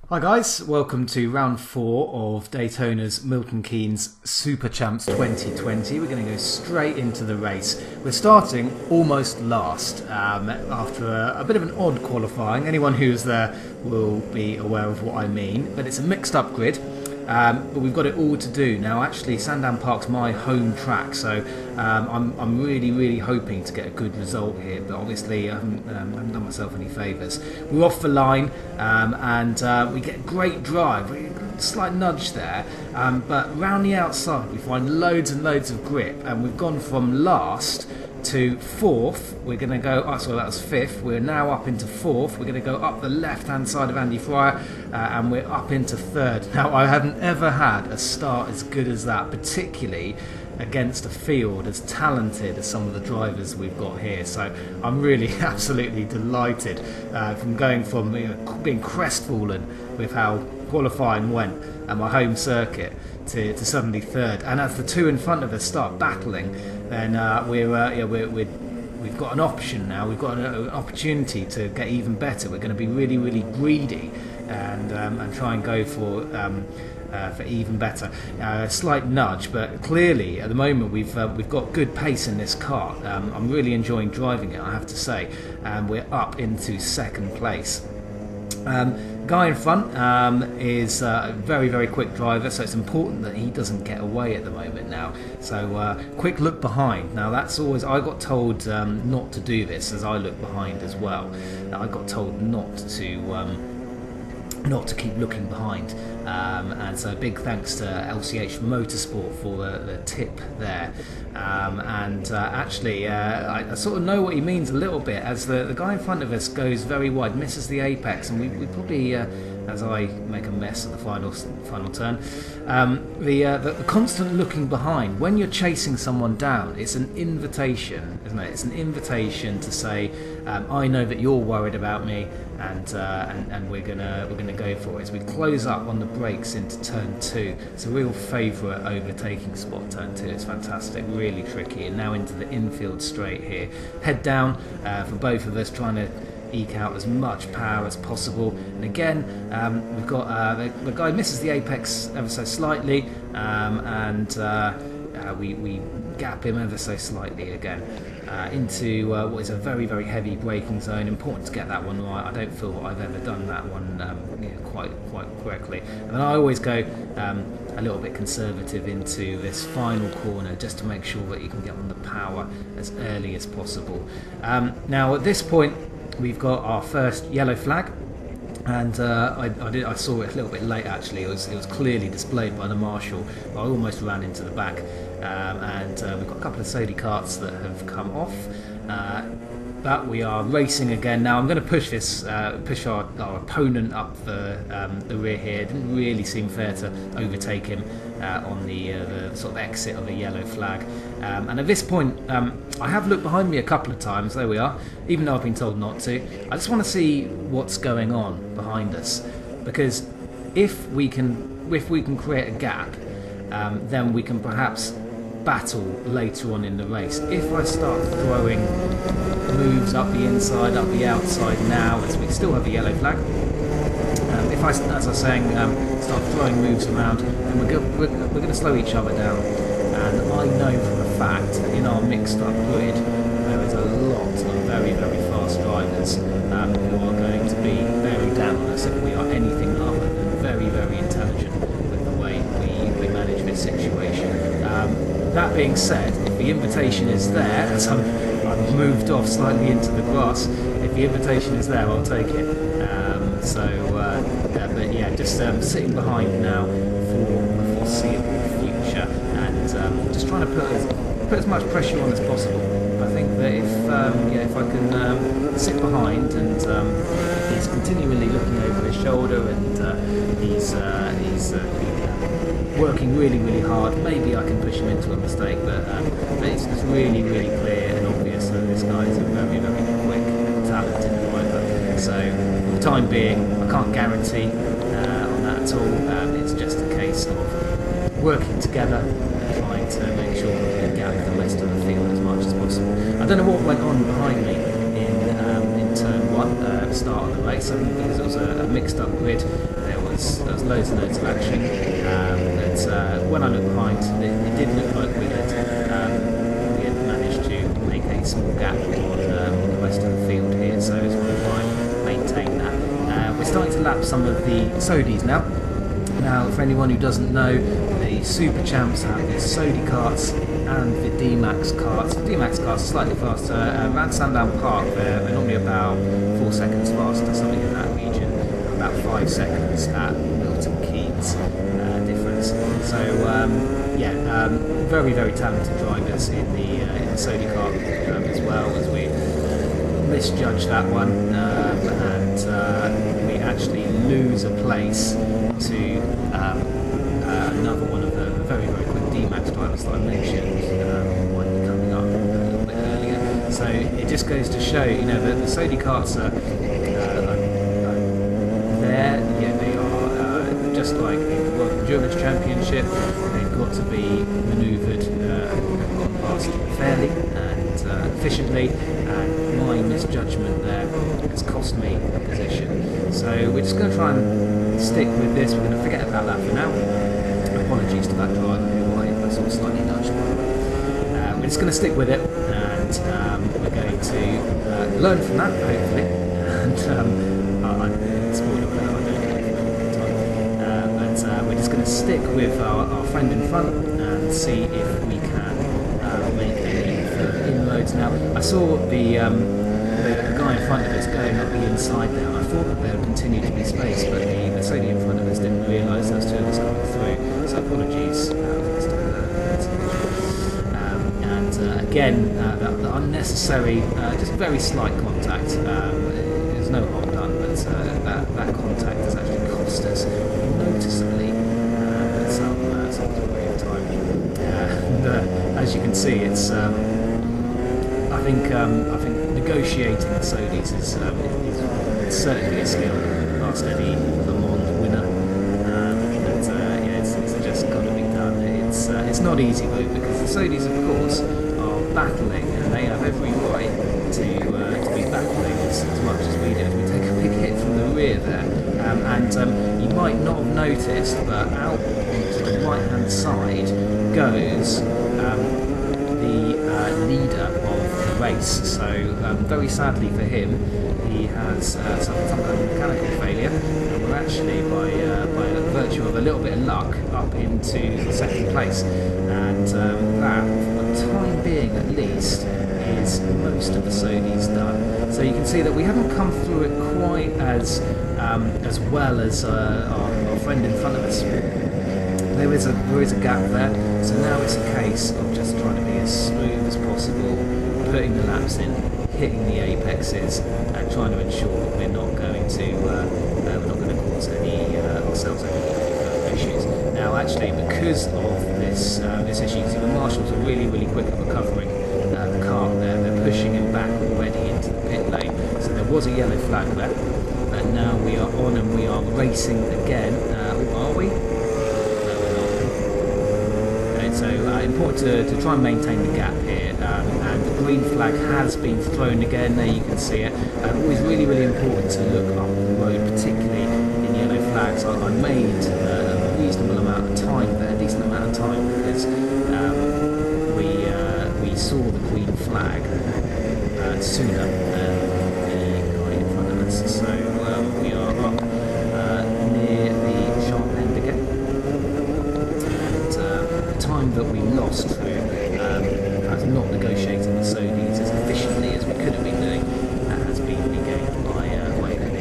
Hi guys, welcome to round 4 of Daytona's Milton Keynes Super Champs 2020. We're going to go straight into the race. We're starting almost last after a bit of an odd qualifying. Anyone who's there will be aware of what I mean, but it's a mixed up grid. But we've got it all to do now. Actually, Sandown Park's my home track, so I'm really hoping to get a good result here. But obviously, I haven't done myself any favours. We're off the line, and we get great drive. Slight nudge there, but round the outside we find loads and loads of grip, and we've gone from last to fourth. We're going to go, so that was fifth, we're now up into fourth. We're going to go up the left hand side of Andy Fryer, and we're up into third. Now, I haven't ever had a start as good as that, particularly against a field as talented as some of the drivers we've got here. So I'm really absolutely delighted from going from being crestfallen with how qualifying went at my home circuit to suddenly third. And as the two in front of us start battling, then we've got an option now. We've got an opportunity to get even better. We're going to be really greedy and try and go for even better. A slight nudge, but clearly at the moment we've got good pace in this car. I'm really enjoying driving it, I have to say, and we're up into second place. Guy in front is a very quick driver, so it's important that he doesn't get away at the moment now. So quick look behind. Now that's always, I got told not to do this as I look behind as well. I got told not to keep looking behind, and so big thanks to LCH Motorsport for the tip there. Actually, I sort of know what he means a little bit, as the guy in front of us goes very wide, misses the apex, and we probably, as I make a mess of the final turn, the constant looking behind when you're chasing someone down, it's an invitation, isn't it? It's an invitation to say, I know that you're worried about me, and we're gonna go for it. As we close up on the brakes into turn 2, it's a real favourite overtaking spot. Turn 2, it's fantastic, really tricky, and now into the infield straight here. Head down for both of us, trying to eke out as much power as possible. And again, we've got the guy misses the apex ever so slightly, and we gap him ever so slightly again into what is a very heavy braking zone. Important to get that one right. I don't feel that I've ever done that one quite correctly. And then I always go a little bit conservative into this final corner, just to make sure that you can get on the power as early as possible. Now at this point we've got our first yellow flag, and I saw it a little bit late actually. It was clearly displayed by the marshal, but I almost ran into the back, and we've got a couple of safety carts that have come off, but we are racing again. Now I'm going to push our opponent up the rear here. It didn't really seem fair to overtake him on the sort of exit of a yellow flag, and at this point I have looked behind me a couple of times. There we are, even though I've been told not to. I just want to see what's going on behind us, because if we can create a gap, then we can perhaps battle later on in the race. If I start throwing moves up the inside, up the outside now, as we still have a yellow flag, if I, as I was saying, start throwing moves around, then we're going to slow each other down. And I know for a fact that in our mixed up grid there is a lot of very fast drivers who are going to be bearing down on us if we are anything other than very intelligent with the way we manage this situation. That being said, if the invitation is there, as I've moved off slightly into the grass, if the invitation is there, I'll take it. But yeah, just sitting behind now for the foreseeable future, and just trying to put as much pressure on as possible. I think that if I can sit behind, and he's continually looking over his shoulder, and he's working really hard, maybe I can push him into a mistake, but it's really clear and obvious that this guy is a very quick and talented driver. So for the time being, I can't guarantee on that at all. It's just a case of working together and trying to make sure that we can gap the rest of the field as much as possible. I don't know what went on behind me in turn 1. one at the start of the race, and because it was a mixed up grid, there was loads and loads of action. But when I looked behind, it did look like we had managed to make a small gap on the rest of the field here, so it's going to try and maintain that. We're starting to lap some of the Sodis now. Now, for anyone who doesn't know, the Super Champs have the Sodi karts and the D-Max karts. The D-Max karts are slightly faster. Around Sandown Park, they're normally about 4 seconds faster, something in that region. About 5 seconds at Milton Keynes difference. So, very, very talented drivers in the Sodi kart as well, as we misjudged that one, and we actually lose a place to another one of the very, very quick D-Max drivers that I mentioned might be coming up a little bit earlier. So it just goes to show, that the Sodi karts are there. Yeah, they are just like in the World Endurance Championship. They've got to be manoeuvred and got past fairly and efficiently, and my misjudgment there has cost me a position. So we're just going to try and stick with this. We're going to forget about that for now. Apologies to that driver who I sort of slightly nudged. We're just going to stick with it, and we're going to learn from that, hopefully. And spoiler alert, I don't know all the time. But we're just going to stick with our friend in front and see if we can make any further inroads. Now, I saw the guy in front of us going up the inside there, and I thought that there would continue to be space, but the Sodi in front of us didn't realise there was two of us coming through, so apologies. Again, the unnecessary, just very slight contact. There's no harm done, but that contact has actually cost us noticeably some degree of time. And as you can see, it's I think negotiating the Sodis is certainly a skill. Ask any Le Mans winner. It's just got to be done. It's not easy though, because the Sodis, of course, are battling, and they have every right to be battling as much as we do. We take a big hit from the rear there, and you might not have noticed, but out onto the right-hand side goes the leader of the race. So very sadly for him, he has suffered some kind of mechanical failure, and we're actually by virtue of a little bit of luck up into the second place, and that, for the time being at least, is most of the Sodis done. So you can see that we haven't come through it quite as well as our friend in front of us. There is a gap there, so now it's a case of just trying to be as smooth as possible, putting the laps in, hitting the apexes, and trying to ensure that we're not going to cause any ourselves any further issues. Now, actually, because of this issue, you can see the marshals are really, really quick at recovering the car there. They're pushing him back already into the pit lane. So there was a yellow flag there, but now we are on and we are racing again. Are we? So important to try and maintain the gap here, and the green flag has been thrown again. There you can see it. Always really, really important to look up the road, particularly in yellow flags. I made a reasonable amount of time there, a decent amount of time, because we saw the green flag sooner than the guy in front of us. So we are up near the sharp end again. Time that we lost through perhaps not negotiating the Sodis as efficiently as we could have been doing has been regained by a wake on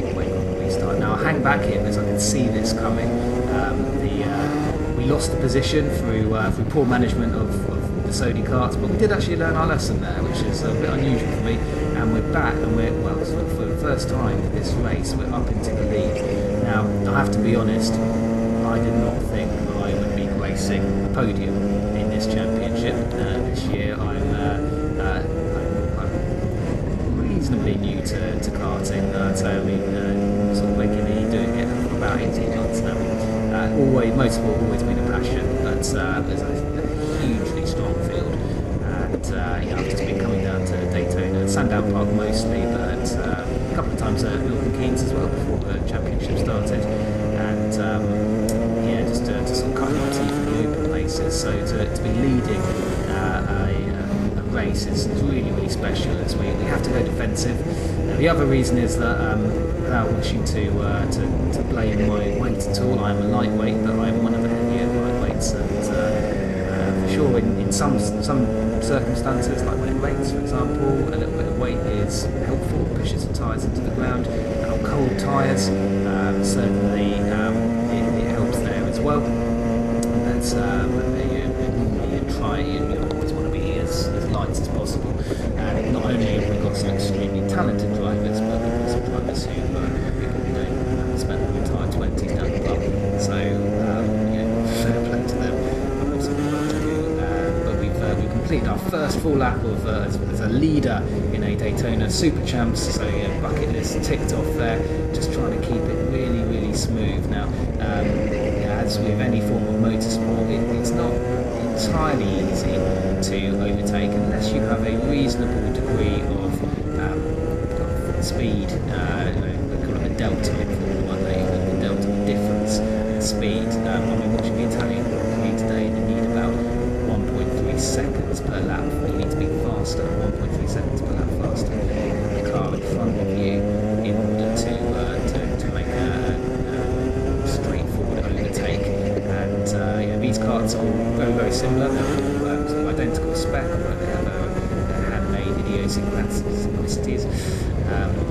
the restart. Now I'll hang back here because I can see this coming. We lost the position through poor management of the Sodi karts, but we did actually learn our lesson there, which is a bit unusual for me, and we're back, and for the first time in this race we're up into the lead. Now I have to be honest, I did not think I would be racing a podium in this championship this year. I'm reasonably new to karting. So I've been sort of regularly doing it for about 18 months now. Motorsport always been a passion, but there's a hugely strong field, and I've just been coming down to Daytona, Sandown Park mostly, but a couple of times times at Milton Keynes as well before the championship started, and yeah, just sort of cutting our teeth in the open places. So to be leading a race is really, really special, as we have to go defensive. The other reason is that, without wishing to blame my weight at all, I'm a lightweight, but I'm one of the heavier lightweights, and for sure in some circumstances, like when it rains, for example, a little bit of weight is helpful, pushes the tyres into the ground, and on cold tyres, certainly it helps there as well. But you always want to be as light as possible. And not only have we got some extremely talented drivers, but we've got some drivers who spend their entire 20s down the pub. So fair play to them. We've got some work to do. But we've completed our first full lap of as a leader in a Daytona Super Champs. So bucket list ticked off there. Just trying to keep it really, really smooth. Now, as with any form of motorsport, it's not entirely easy to overtake unless you have a reasonable degree of speed. We call it a delta in Formula 1, the delta difference in speed. I'm watching the Italian Grand Prix today, and you need about 1.3 seconds per lap. You need to be faster, 1.3 seconds per lap faster than the car in front of you in order to make a straightforward overtake. And these carts are all very, very similar. They're all sort of identical spec, but they have a handmade idiosyncrasies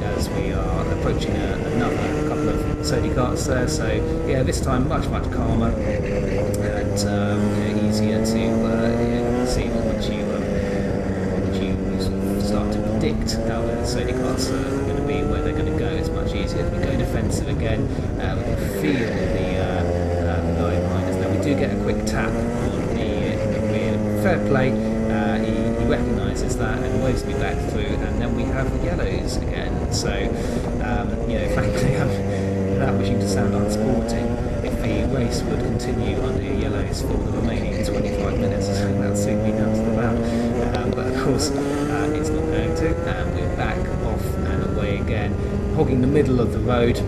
as we are approaching another couple of Sodi carts there. So yeah, this time much calmer and easier to see once you sort of start to predict how the Sodi carts are going to be, where they're going to go. It's much easier. If we go defensive again, we can feel the line miners. Now we do get a quick tap on the rear. Fair play. He recognises that and waves me back through, and then we have the yellows again. So, frankly, without wishing to sound unsporting, if the race would continue under yellows for the remaining 25 minutes, that would suit me down to the ground. But of course, it's not going to. We're back off and away again, hogging the middle of the road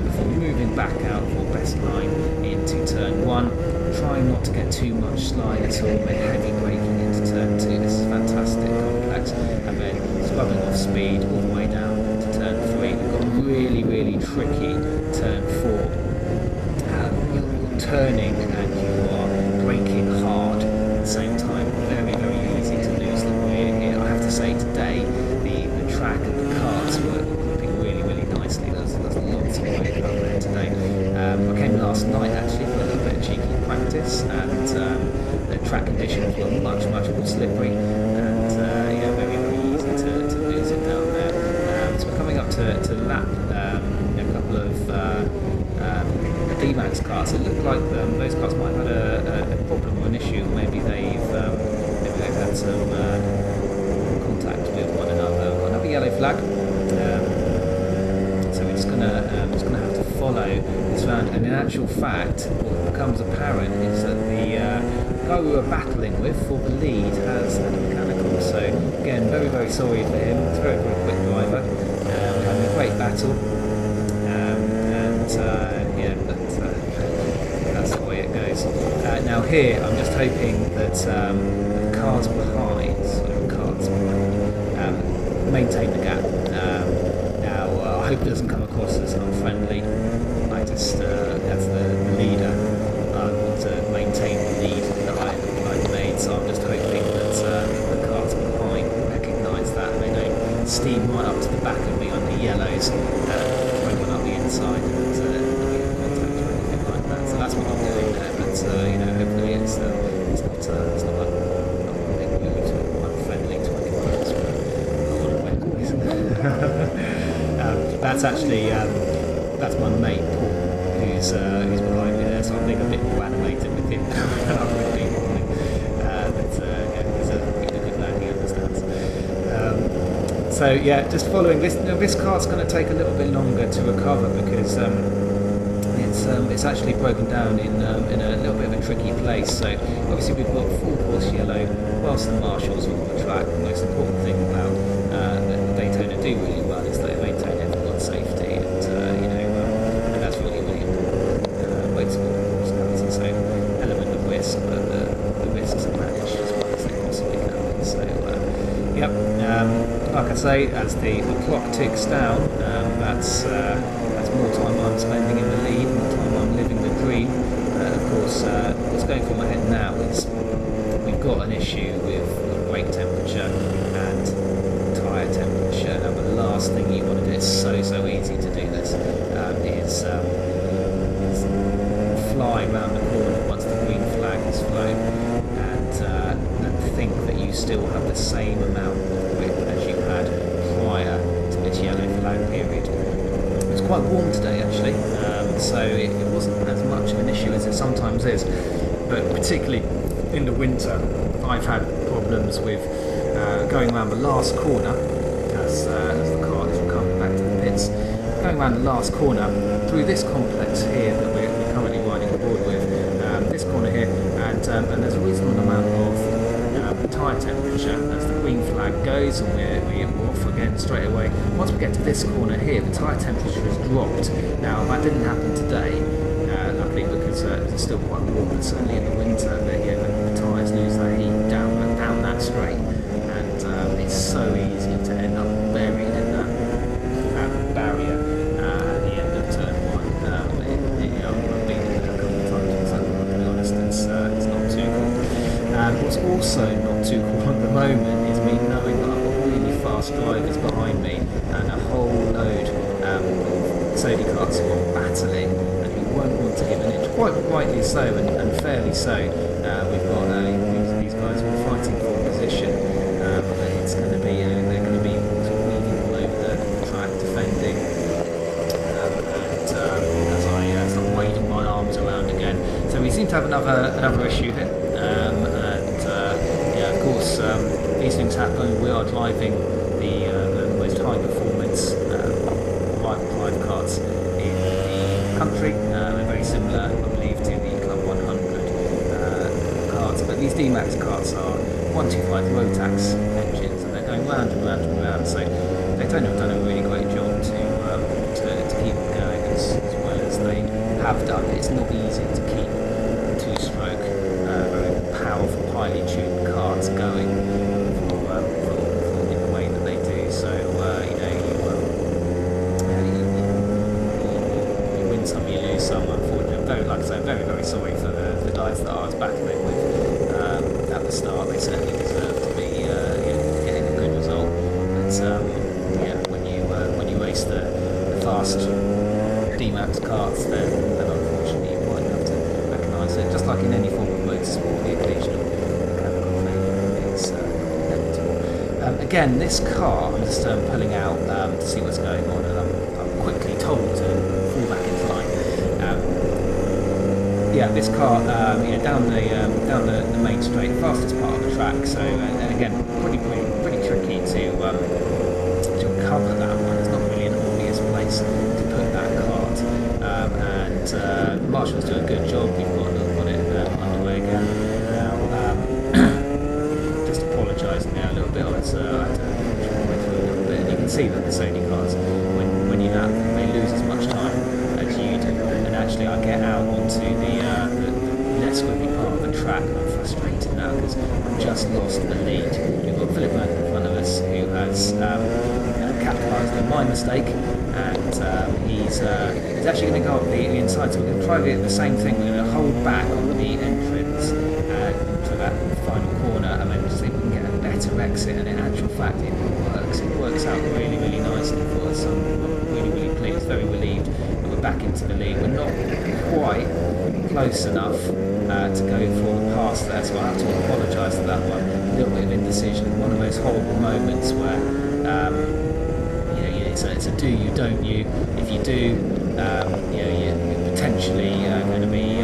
before moving back out for best line into turn 1. Trying not to get too much slide at all, then heavy braking into turn 2. This is fantastic, complex, and then scrubbing off speed all the way down to turn 3. We've got a really, really tricky turn 4. You're turning and you are braking hard at the same time. Very, very easy to lose the rear here. I have to say today, the track and the karts were gripping really, really nicely. There's lots of weight up there today. I came last night actually for a little bit of cheeky practice, and the track conditions were much more slippery, and very, very easy to lose it down there. So we're coming up to lap a couple of D-Max cars. It looked like those cars might have had a problem or an issue. Maybe they've had some contact with one another. We've got another yellow flag. So we're just gonna have to follow this round. And in actual fact, what becomes apparent is that the guy we were battling with for the lead has had a mechanical. So again, very, very sorry for him. He's a very, very quick driver. We're having a great battle, but that's the way it goes. Now here, I'm just hoping that the cars behind, maintain the gap. I hope it doesn't come across as unfriendly. I just, as the leader, I want to maintain the lead that I've made, so I'm just hoping that the cars behind recognise that and they don't steam right up to the back of me on the yellows, throw one up the inside and not get contact or anything like that. So that's what I'm doing there, but hopefully it's not unfriendly to anyone else, but I want to make noise. That's actually that's my mate Paul, who's behind me there, so I'm being a bit more animated with him than I would be normally. He's a good lad, he understands. So yeah, just following this. This car's going to take a little bit longer to recover because it's actually broken down in a little bit of a tricky place. So obviously we've got full course yellow, whilst the marshals are on the track. The most important thing about that Daytona do really well is that they maintain everyone's safety. say, as the clock ticks down, that's more time I'm spending in the lead, more time I'm living the dream. Of course, what's going through my head now is we've got an issue with brake temperature and tyre temperature. Now, the last thing you want to do, it's so easy to do this, is fly around the corner once the green flag is flown and think that you still have the same amount of grip as you had prior to this yellow flag period. It was quite warm today actually, so it wasn't as much of an issue as it sometimes is, but particularly in the winter I've had problems with going around the last corner as the car is coming back to the pits, going around the last corner through this complex here that we're currently riding aboard with, this corner here, and there's a reasonable amount of tyre temperature as the green flag goes, and we're off again straight away. Once we get to this corner here, the tyre temperature has dropped. Now that didn't happen today, luckily, because it's still quite warm, and certainly in the winter the tyres lose that heat down that straight, and it's so easy to end up buried in that barrier at the end of turn 1. I've been in there a couple of times, so to be honest, it's not too cool. What's also not too cool at the moment is me knowing that I've got really fast drivers behind me and a whole load of Sodi karts who are battling and who won't want to give an inch, quite rightly so and fairly so. We've got these guys who are fighting for position. It's going to be they're going to be sort of weaving all over the track, defending, and as I start waving my arms around again. So we seem to have another issue here, of course, these things happen. We are driving the most high performance drive karts in the country. They're very similar, I believe, to the Club 100 karts, but these D-Max karts are 125 Rotax engines, and they're going round and round and round. So Daytona have done a really great job to keep them going as well as they have done. It's not easy to keep two-stroke, very powerful, highly tuned karts going in the way that they do. So you win some, you lose some. Unfortunately, like I say, very sorry for the guys that I was battling with at the start. They certainly deserve to be getting a good result. But when you race the fast D-Max karts, then unfortunately you might have to recognise it. Just like in any form of motorsport, the occasional mechanical failure is inevitable. Again, this car, I'm just pulling out to see what's going on, and I'm quickly told to fall back into line. This car, down the main straight, fastest part of the track. So, and again, pretty tricky to cover that one. There's not really an obvious place to put that kart, and Marshall's doing a good job. We've got it underway again now. Just apologising there a little bit. I had to way through a little bit, and you can see that the Sodi cars, when you lap them, they lose as much time as you do. And actually, I get out onto the less grippy part of the track, and I'm frustrated now because I've just lost the lead. We've got Philip Mann in front of us, who has capitalised on my mistake, and he's actually going to go up the inside. So we're going to try the same thing. We're going to hold back on the entrance to that final corner, and then see if we can get a better exit. And in actual fact, it works. It works out really nicely for us. I'm really pleased, very relieved that we're back into the lead. We're not quite close enough to go for the pass there, so I have to apologise for that one. A little bit of indecision, one of those horrible moments where it's a do you, don't you. If you do, you're potentially going to be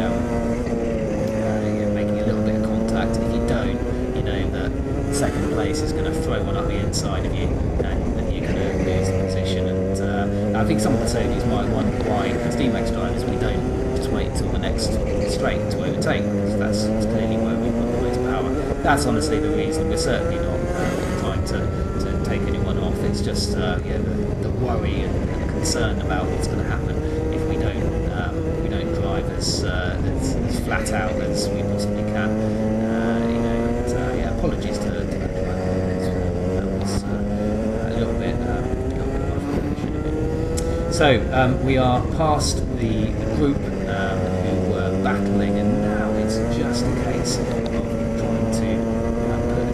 making a little bit of contact. If you don't, you know that second place is going to throw one up the inside of you, and you're going to lose the position. And I think some of the Mercedes might wonder why, as D-Max drivers, we don't just wait till the next straight to overtake, because that's clearly where we've got the most power. That's honestly the reason. We're certainly not trying to take anyone off. It's just the worry and concern about what's going to happen if we don't drive as flat out as we possibly can. Apologies to that driver. That was a little So we are past the group who were battling, and now it's just a case of trying to put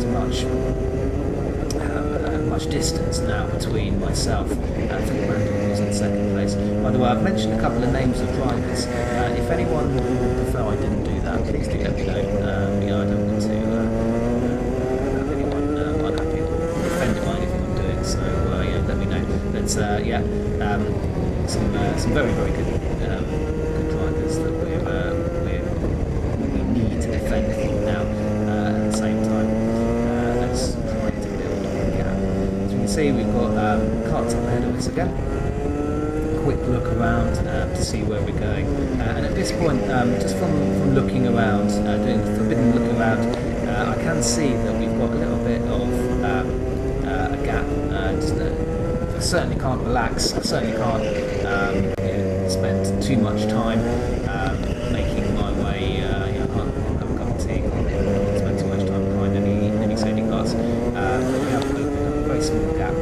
as much distance now between myself and Philip Randall, who's in second place. By the way, I've mentioned a couple of names of drivers. If anyone would prefer I didn't do that, please do let me know. I don't want to have anyone unhappy or offended by anything I'm doing, so let me know. But some very, very good drivers that we need to defend from now. At the same time, let's try to build a gap. As you can see, we've got carts up ahead of us again. Quick look around to see where we're going, and at this point, just from looking around, doing a forbidden look around, I can see that we've got a little bit of a gap. I certainly can't relax. I certainly can't spend too much time making my way. I can't have a cup of tea. Can't spend too much time behind any safety cars. We have opened up a very small gap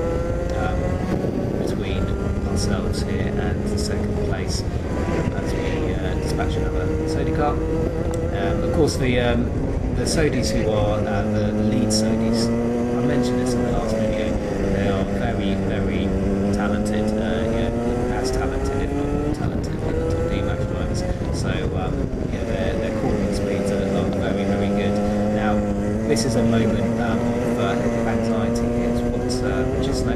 between ourselves here and the second place as we dispatch another safety car. Of course, the Sodis who are the lead Sodis, I mentioned this in the last video, they are very, very talented, as talented, if not more talented than the top D-Max drivers. So, their cornering speeds are very, very good. Now, this is a moment of anxiety. Here's what Chisno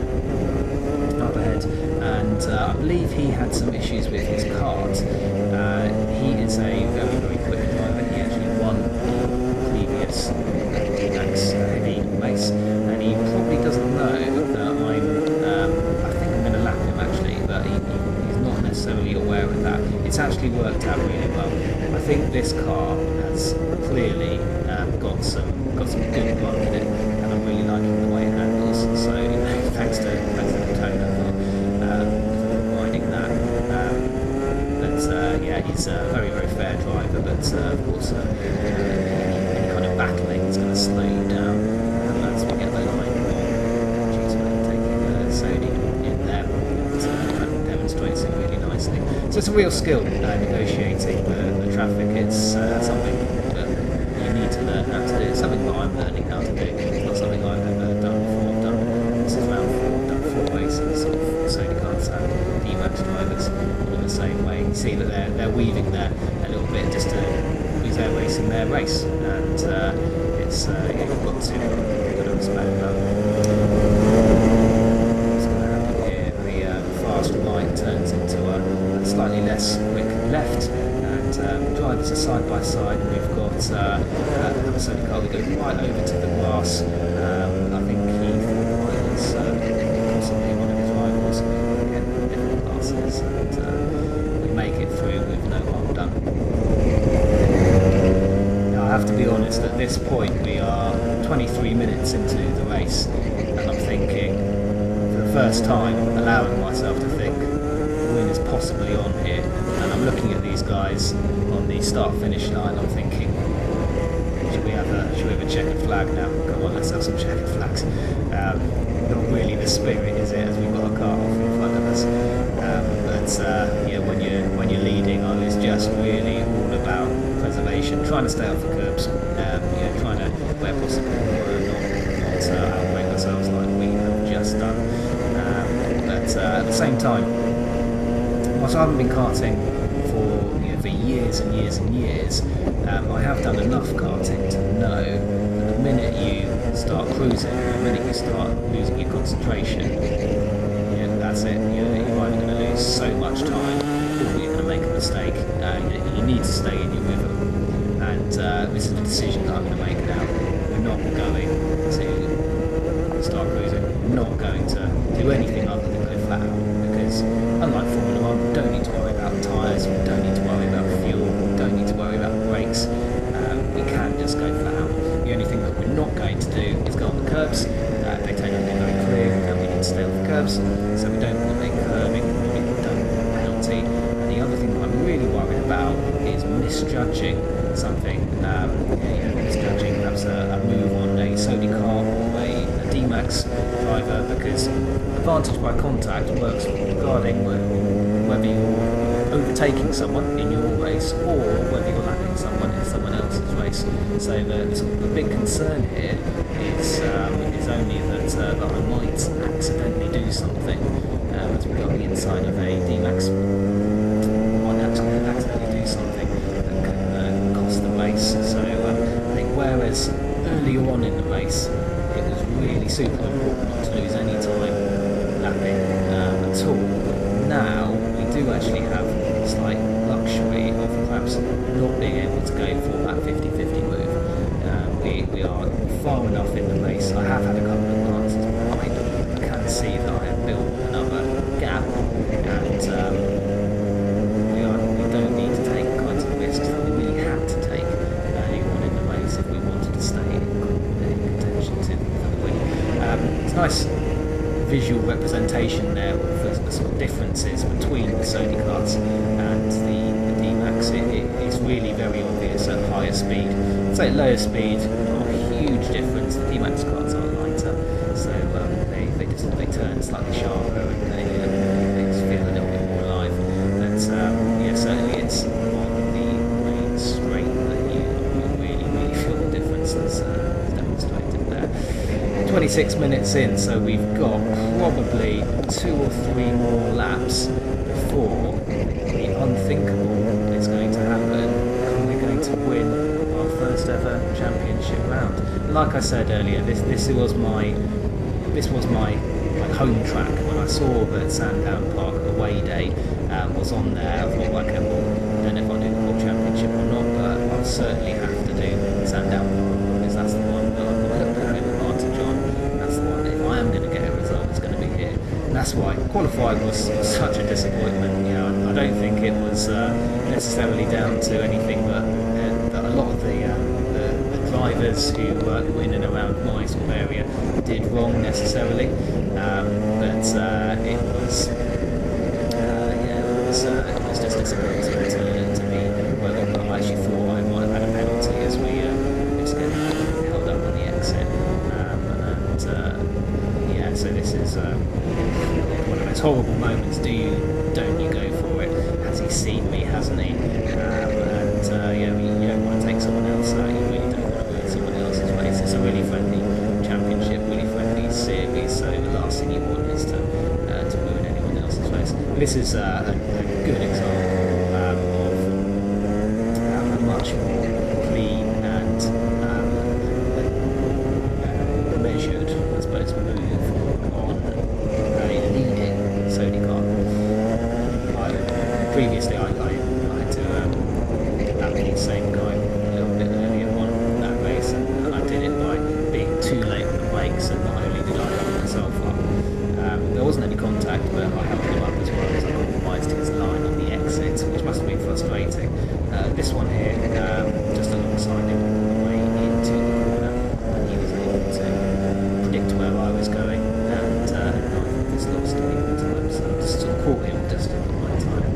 up ahead, and I believe he had some issues with his kart. He is a very, very quick driver. He actually won the previous D-Max heavy race, and he probably doesn't know that I think I'm going to lap him actually, but he's not necessarily aware of that. It's actually worked out really well. I think this car has clearly got some good luck in it, and I'm really liking the way it handles. So thanks to Daytona for providing that. He's a very, very fair driver, but of course any kind of battling is going to slow you down, and as we get the line taking Sony in there, that demonstrates it really nicely. So it's a real skill negotiating the traffic. It's something that you need to learn how to do. It's something that I'm learning how to do. It's not something I've ever done before. This is round 4, done 4 races of Sony cars and D-Max drivers all in the same way. You see that they're weaving there a little bit just to because they're racing their race, and it's you've got to respect that. What's going to happen here? The fast right turns into a slightly less quick left, and drivers are side by side. We've got another Sony car. We go right over to the grass. I think Keith is possibly one of his rivals. Again, different classes, and we make it through with no harm done. Now, I have to be honest, at this point we are 23 minutes into the race, and I'm thinking, for the first time, allowing myself to think the win is possibly on here, and I'm looking at these guys on the start-finish line. I'm thinking, should we have a checkered flag now? Come on, let's have some checkered flags. Not really the spirit, is it, as we've got a car off in front of us. When you're leading, I was just really all about preservation, trying to stay off the curbs, trying to, where possible, not outbreak ourselves like we have just done. At the same time, whilst I haven't been karting for years and years and years, I have done enough karting to know that the minute you start cruising, the minute you start losing your concentration, that's it. You're either going to lose so much time, or you're going to make a mistake. You need to stay in your rhythm, and this is a decision that I'm going to make now. We're not going to start cruising. We're not going to do anything other than go flat out, because unlike Formula 1, we don't need to worry about tyres, we don't need to worry about fuel, we don't need to worry about brakes. We can just go flat out. The only thing that we're not going to do is go on the curbs. Daytona made very clear that we need to stay on the curbs, so we don't want to make curving, we don't want a penalty. And the other thing that I'm really worried about is misjudging something, misjudging perhaps a move on a Sony car or a D-Max driver, because advantage by contact works regarding whether you're overtaking someone in your race or whether you're lapping someone in someone else's race. So the big concern here is only that I might accidentally do something as we got the inside of a D-Max. Might accidentally do something that can cost the race. So I think whereas earlier on in the race it was really super important not to lose any time lapping at all, now we do actually have a slight luxury of perhaps not being able to go for that 50-50 move. We are far enough in the race. I have had a couple of glances behind. I can see that I have built another gap, and we don't need to take the kinds of risks that we really had to take early on in the race if we wanted to stay in contention to the win. It's nice visual representation there of the sort of differences between the Sony carts and the D-Max. It's really very obvious at higher speed. So at lower speed, not a huge difference. The D-Max carts are lighter, so they turn slightly sharper and they just feel a little bit more alive. But certainly it's on the main straight that you really feel the difference that's demonstrated there. 26 minutes in, so we've got probably 2 or 3 more laps before the unthinkable is going to happen, and we're going to win our first ever championship round. And like I said earlier, this was my home track. When I saw that Sandown Park away day was on there, I thought, okay, well, I don't know if I'll do the World Championship or not, but I'll certainly have to do Sandown Park, because that's the one that I've got a little bit of advantage on. That's the one that if I am going to get a result, it's going to be here. And that's why qualifying was such a disappointment. You know, I don't think it was necessarily down to anything that a lot of the drivers who were in and around my sort of area did wrong necessarily, but it was just disappointing to me. Well, I actually thought I might have had a penalty as we just get held up on the exit, so this is one of those horrible moments. Don't you go for it? Has he seen me? Hasn't he? You don't want to take someone else out. You really don't want to ruin someone else's race. It's a really friendly championship, really friendly series. So the last thing you want is to ruin anyone else's race. This is a good example of a much more clean and measured, I suppose, move on a leading Sony car. Previously, I had to lap the same guy a little bit earlier on that race, and I did it by being too late on the brakes, and not only did I help myself up, there wasn't any contact, but I helped him up as well as I compromised his line on the exit, which must have been frustrating. This one here, just alongside him on the way into the corner, and he was able to predict where I was going, and I just lost a bit of time, so I just sort of caught him just at the right time.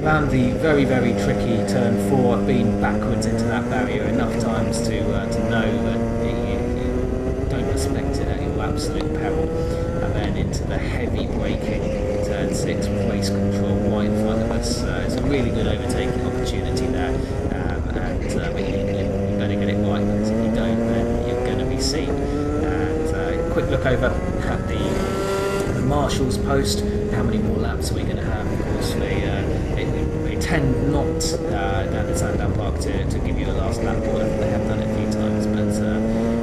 Around the very, very tricky turn 4, I've been backwards into that barrier enough times to know that you don't respect it at your absolute peril. And then into the heavy braking turn 6 with race control right in front of us. It's a really good overtaking opportunity there, but you better get it right, because if you don't, then you're going to be seen. And quick look over at the marshal's post. How many more laps are we going to have? Of course, they tend not down at Sandown Park to give you the last lap order. They have done it a few times, but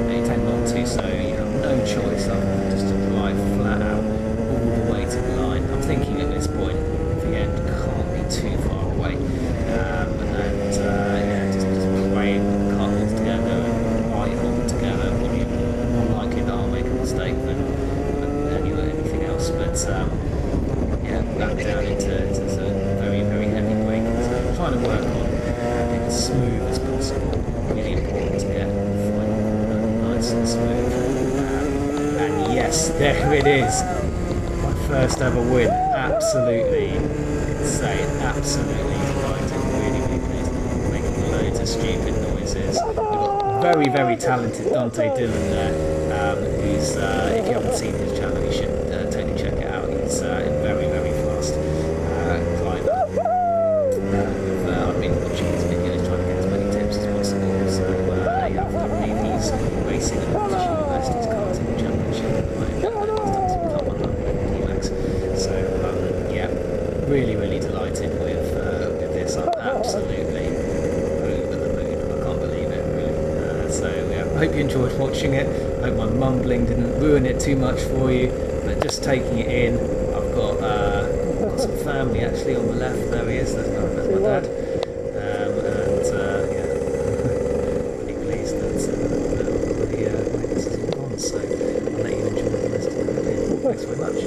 they tend not to, so you have no choice other than just to drive flat out all the way to the line. I'm thinking at this point the end can't be too far away, just praying the car holds together and right hold together. Probably more likely that I'll make a mistake than anything else, but back down into sort of very, very heavy braking. So I'm trying to work on being as smooth as possible. Really important to get the final nice and smooth. And yes, there it is. My first ever win. Absolutely insane. Absolutely delighted. Really, really pleased. Making loads of stupid noises. We've got very, very talented Dante Dillon there, who He's if you haven't seen his channel, you should totally check it out. He's a very, very fast driver. I've been watching his videos, trying to get as many tips as possible. So yeah, I believe he's racing at the British University's Karting Championship at the moment. He's done some top 100 Keynes. So yeah, really, really delighted with this. I'm absolutely over the moon. I can't believe it, really. So yeah, I hope you enjoyed watching it. I hope my mumbling didn't ruin it too much for you, but just taking it in. I've got some family actually on the left. There he is. That's my dad. And yeah, really pleased that this is all on. So I'll let you enjoy the rest of the video. Thanks very much.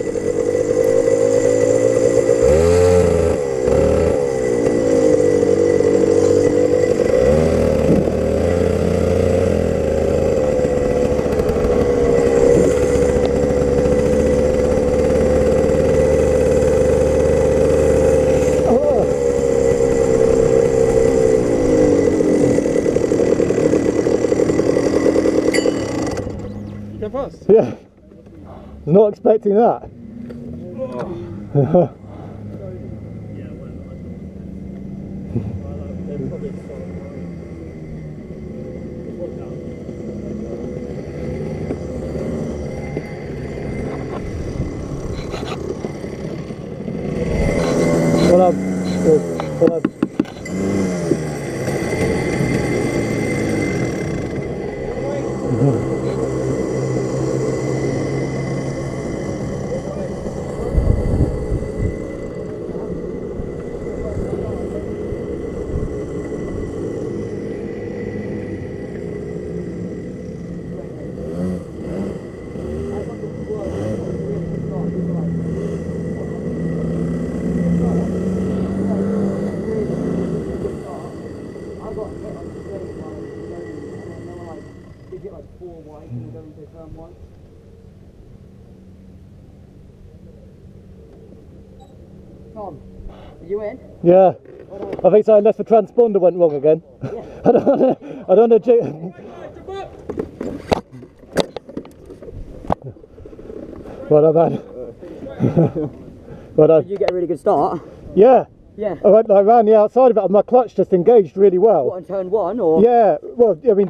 Yeah, not expecting that. Well, Tom, are you in? yeah, I think so, unless the transponder went wrong again. Yeah. I don't know. Well, not bad. Did you get a really good start? Yeah. Yeah. I ran the outside of it and my clutch just engaged really well. What, on turn one or? Yeah, well, I mean,